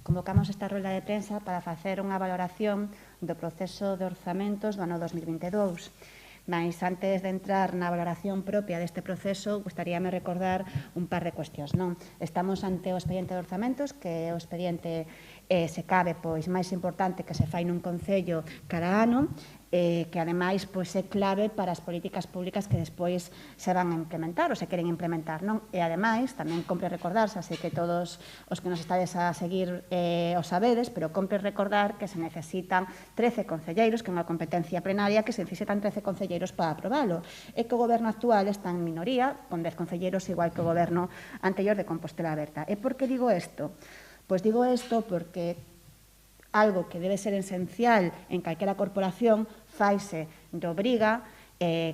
convocamos esta rolda de prensa para facer unha valoración do proceso de orzamentos do ano 2022. Mas antes de entrar na valoración propia deste proceso, gustaríame recordar un par de cuestións. Estamos ante o expediente de orzamentos, que é o expediente, se cabe, máis importante que se fai nun concello cada ano, que ademais é clave para as políticas públicas que despois se van a implementar ou se queren implementar. E ademais, tamén compre recordarse, así que todos os que nos estades a seguir o sabedes, pero compre recordar que se necesitan 13 concelleiros, que é unha competencia plenaria, que se necesitan 13 concelleiros para aprobalo, e que o goberno actual está en minoría, con 10 concelleiros, igual que o goberno anterior de Compostela Aberta. E por que digo isto? Pois digo isto porque algo que debe ser esencial en calquera corporación faise de obriga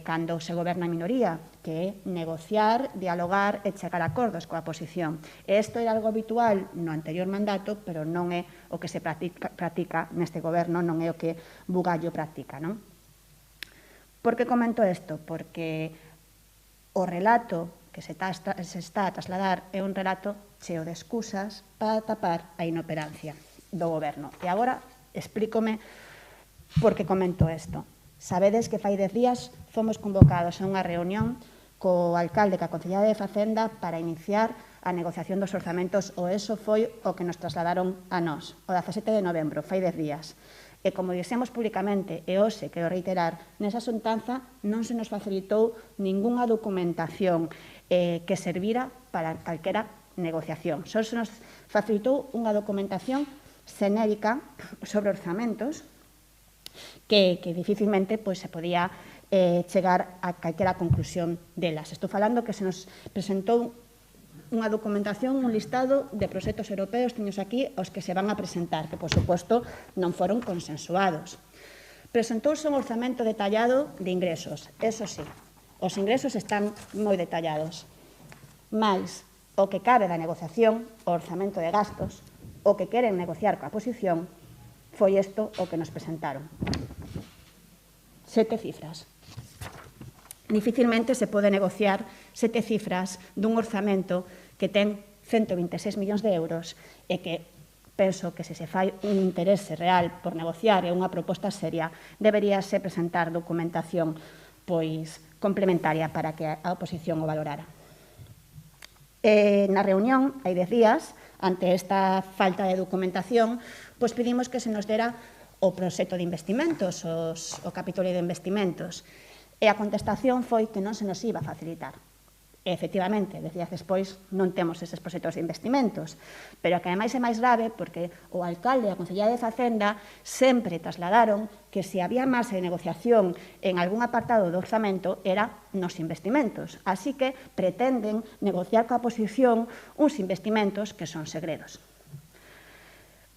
cando se goberna en minoría, que é negociar, dialogar e chegar a acordos coa oposición. Isto era algo habitual no anterior mandato, pero non é o que se practica neste goberno, non é o que Bugallo practica. Por que comento isto? Porque o relato que se está a trasladar é un relato cheo de excusas para tapar a inoperancia do goberno. E agora explícome por que comento isto. Sabedes que fai 10 días fomos convocados a unha reunión co alcalde, ca Concellería de Facenda, para iniciar a negociación dos orzamentos, o eso foi o que nos trasladaron a nós, o 17 de novembro, fai 10 días. E como dixemos públicamente, e hoxe quero reiterar, nesa xuntanza non se nos facilitou ningunha documentación que servira para calquera negociación. Só se nos facilitou unha documentación xenérica sobre orzamentos que dificilmente se podía chegar a calquera conclusión delas. Estou falando que se nos presentou unha documentación, un listado de proxectos europeos, teños aquí os que se van a presentar, que, por suposto, non foron consensuados. Presentouse un orzamento detallado de ingresos, eso sí, os ingresos están moi detallados, mais o que cabe da negociación, o orzamento de gastos, o que queren negociar coa oposición, foi isto o que nos presentaron. 7 cifras. Dificilmente se pode negociar 7 cifras dun orzamento que ten 126 millóns de euros e que penso que se fai un interese real por negociar e unha proposta seria, deberíase presentar documentación complementaria para que a oposición o valorara. Na reunión, hai 10 días, ante esta falta de documentación, pedimos que se nos dera o proxecto de investimentos, o capítulo de investimentos, e a contestación foi que non se nos iba a facilitar. E, efectivamente, 10 días despois non temos eses proxectos de investimentos, pero que ademais é máis grave porque o alcalde e a Concellería de Facenda sempre trasladaron que se había marxe de negociación en algún apartado do orzamento era nos investimentos. Así que pretenden negociar coa oposición uns investimentos que son segredos.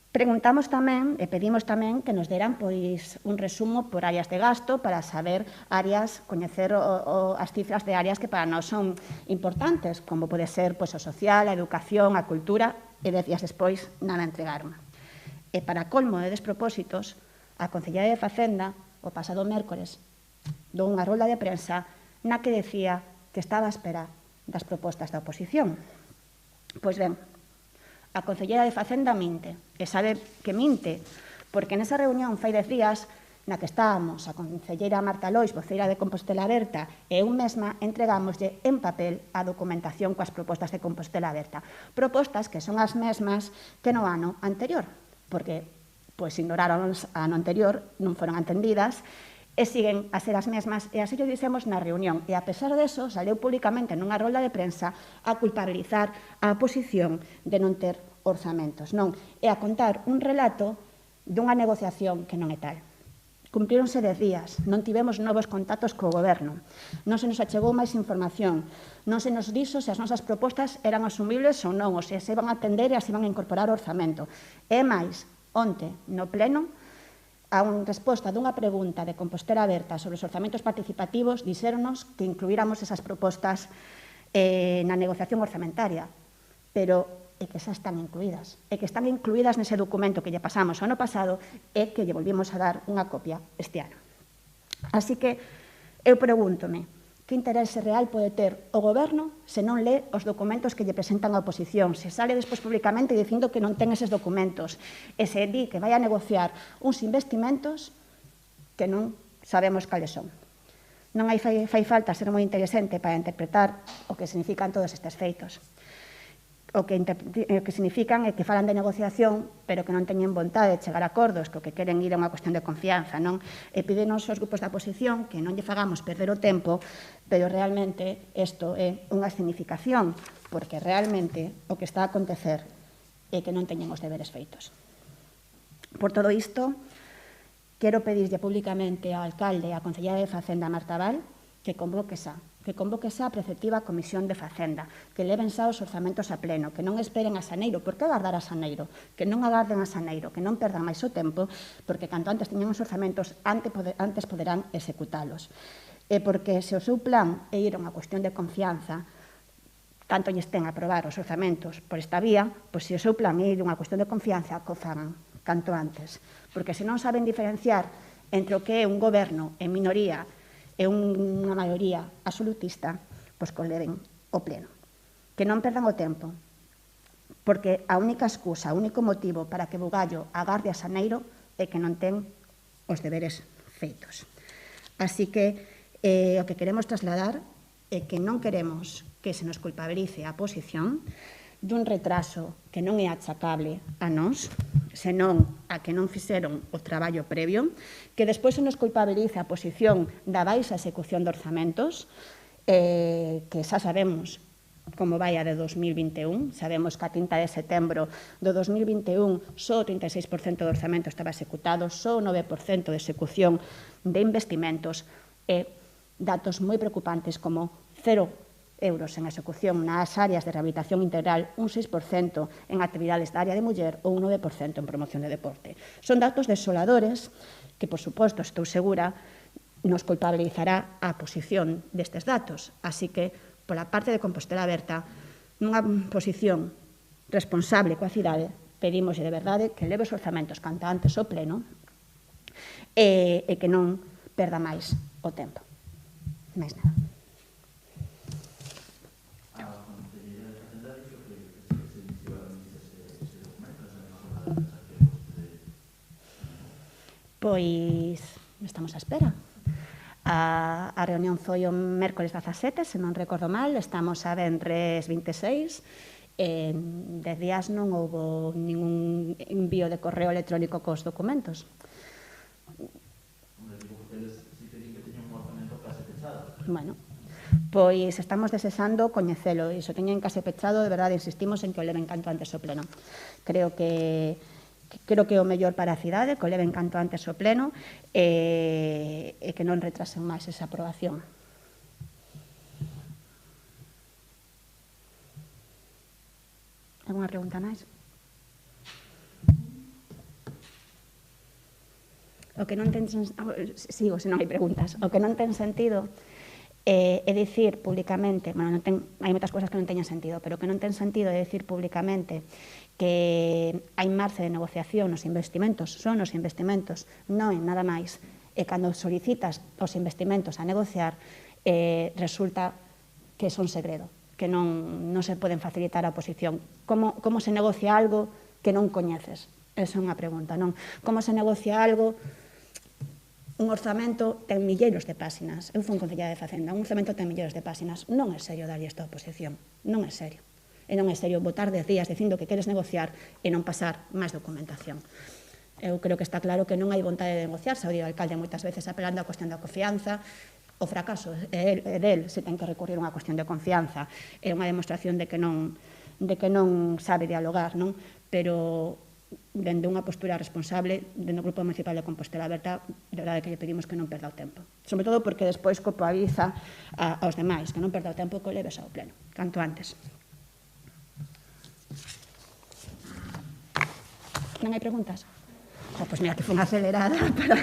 Preguntamos tamén e pedimos tamén que nos deran un resumo por áreas de gasto para saber áreas, coñecer as cifras de áreas que para nós son importantes, como pode ser o social, a educación, a cultura, e 10 días despois nada entregaron. E para colmo de despropósitos, a Concellería de Facenda, o pasado mércores, dou unha rolda de prensa na que decía que estaba a espera das propostas da oposición. Pois ben, a Concelleira de Facenda minte, e sabe que minte, porque nesa reunión fai 10 días na que estábamos a concelleira Marta Lois, voceira de Compostela Aberta, e eu mesma entregámoslle en papel a documentación coas propostas de Compostela Aberta. Propostas que son as mesmas que no ano anterior, porque ignoraron ano anterior, non foron atendidas, e siguen a ser as mesmas, e así o dixemos na reunión. E, a pesar deso, saleu públicamente nunha rolda de prensa a culpabilizar a oposición de non ter orzamentos. Non, é a contar un relato dunha negociación que non é tal. Cumplíronse 10 días, non tivemos novos contactos co goberno, non se nos achegou máis información, non se nos dixo se as nosas propostas eran asumibles ou non, ou se iban a atender e se iban a incorporar ao orzamento. E máis, onte, no pleno, a unha resposta dunha pregunta de Compostela Aberta sobre os orzamentos participativos, dixéronos que incluíramos esas propostas na negociación orzamentaria, pero é que xa están incluídas, é que están incluídas nese documento que lle pasamos o ano pasado e que lle volvimos a dar unha copia este ano. Así que eu pregúntome, Que interese real pode ter o goberno se non lee os documentos que lle presentan a oposición, se sale despois públicamente dicindo que non ten eses documentos, e se di que vai a negociar uns investimentos que non sabemos cales son. Non fai falta ser moi interesante para interpretar o que significan todos estes feitos. O que significan é que falan de negociación, pero que non teñen vontade de chegar a acordos, que o que queren ir a unha cuestión de confianza, non? E pídenos aos grupos da oposición que non lle fagamos perder o tempo, pero realmente isto é unha significación, porque realmente o que está a acontecer é que non teñen os deberes feitos. Por todo isto, quero pedirlle públicamente ao alcalde e á concelleira de Facenda, Marta Val, que convoque a preceptiva Comisión de Facenda, que leven xa os orzamentos a pleno, que non esperen a xaneiro. Por que agardar a xaneiro? Que non agarden a xaneiro, que non perdan máis o tempo, porque canto antes teñen os orzamentos, antes poderán executalos. E porque se o seu plan é ir a unha cuestión de confianza, tanto lles ten a aprobar os orzamentos por esta vía, pois se o seu plan é ir a unha cuestión de confianza, que o fagan canto antes. Porque se non saben diferenciar entre o que é un goberno en minoría e unha maioría absolutista, pois que o leven o pleno. Que non perdan o tempo, porque a única excusa, o único motivo para que Bugallo agarde a xaneiro é que non ten os deberes feitos. Así que o que queremos trasladar é que non queremos que se nos culpabilice a oposición dun retraso que non é achacable a nós, senón a que non fixeron o traballo previo, que despois se nos culpabiliza a posición da baixa execución de orzamentos, que xa sabemos como vai a de 2021, sabemos que a 30 de setembro do 2021 só o 36% do orzamento estaba executado, só o 9% de execución de investimentos, e datos moi preocupantes como 0 euros en execución nas áreas de rehabilitación integral, un 6% en actividades da área de muller ou un 9% en promoción de deporte. Son datos desoladores que, por suposto, estou segura, nos culpabilizará a posición destes datos. Así que, pola parte de Compostela Aberta, nunha posición responsable coa cidade, pedimos de verdade que leve os orzamentos canto antes ao pleno e que non perda máis o tempo. Máis nada. Pois estamos á espera. A reunión foi o mércoles 17, se non recordo mal, estamos a venres 26, en 10 días non houbo ningún envío de correo electrónico cos documentos. Bueno, pois estamos desexando coñecelo, e se teñen case pechado, de verdade, insistimos en que o leven canto antes ao pleno. Creo que é o mellor para a cidade, que o leven canto antes ao pleno e que non retrasen máis esa aprobación. Alguna pregunta máis? O que non ten sigo, se non hai preguntas. O que non ten sentido é dicir públicamente, bueno, hai moitas cousas que non teñen sentido, pero que non ten sentido é dicir públicamente que hai marxe de negociación nos investimentos, son os investimentos, non é nada máis, e cando solicitas os investimentos a negociar, resulta que son segredo, que non se poden facilitar a oposición. Como se negocia algo que non coñeces? Esa é unha pregunta, non? Como se negocia algo? Un orzamento ten milleiros de páxinas. Eu fui concelleira de Facenda, un orzamento ten milleiros de páxinas. Non é serio darlle esta oposición, non é serio. E non é serio botar 10 días dicindo que queres negociar e non pasar máis documentación. Eu creo que está claro que non hai vontade de negociar, xa o di o alcalde moitas veces apelando á cuestión da confianza. O fracaso é del se ten que recurrir a unha cuestión de confianza. É unha demostración de que non sabe dialogar, non? Pero dende unha postura responsable, dende o Grupo Municipal de Compostela Aberta, de verdade que lle pedimos que non perda o tempo. Sobre todo porque despois culpabiliza aos demais, que non perda o tempo que o leves ao pleno, canto antes. Non hai preguntas? Pois mira, que foi unha acelerada para...